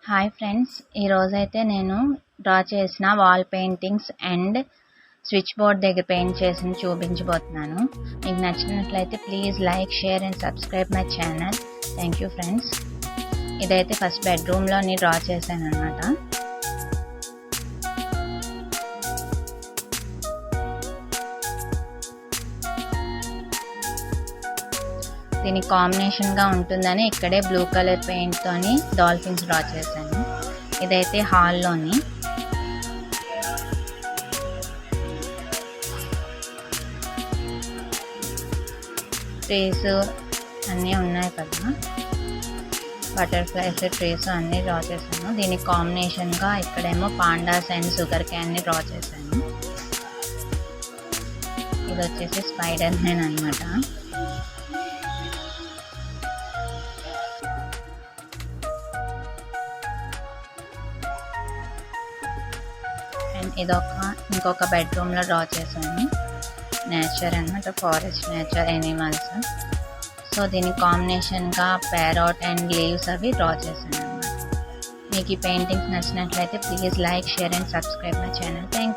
Hi friends, ఈరోజైతే నేను draw చేసిన wall paintings and switch board దగ్గర పెయింట్ చేసి చూపించబోతున్నాను. మీకు నచ్చినట్లయితే please like, share and subscribe my channel. Thank you friends. ఇదైతే ఫస్ట్ బెడ్రూమ్లో నేను డ్రా చేశాను అనమాట. దీనికి కాంబినేషన్గా ఉంటుందని ఇక్కడే బ్లూ కలర్ పెయింట్తోని డాల్ఫిన్స్ డ్రా చేశాను. ఇదైతే హాల్లోని. ట్రీస్ అన్నీ ఉన్నాయి కదా, బటర్ఫ్లైస్ ట్రీస్ అన్నీ డ్రా చేశాను. దీనికి కాంబినేషన్గా ఇక్కడేమో పాండాస్ అండ్ షుగర్ క్యాన్ని డ్రా చేశాను. ఇది వచ్చేసి స్పైడర్ మ్యాన్ అనమాట. అండ్ ఇంకొక బెడ్రూమ్లో డ్రా చేశాను. నేచర్ అన్నమాట, ఫారెస్ట్, నేచర్, ఎనిమల్స్. సో దీనికి కాంబినేషన్గా ప్యారోట్ అండ్ లీవ్స్ అవి డ్రా చేశాను అనమాట. మీకు ఈ పెయింటింగ్స్ నచ్చినట్లయితే please like, share and subscribe my channel. Thank you.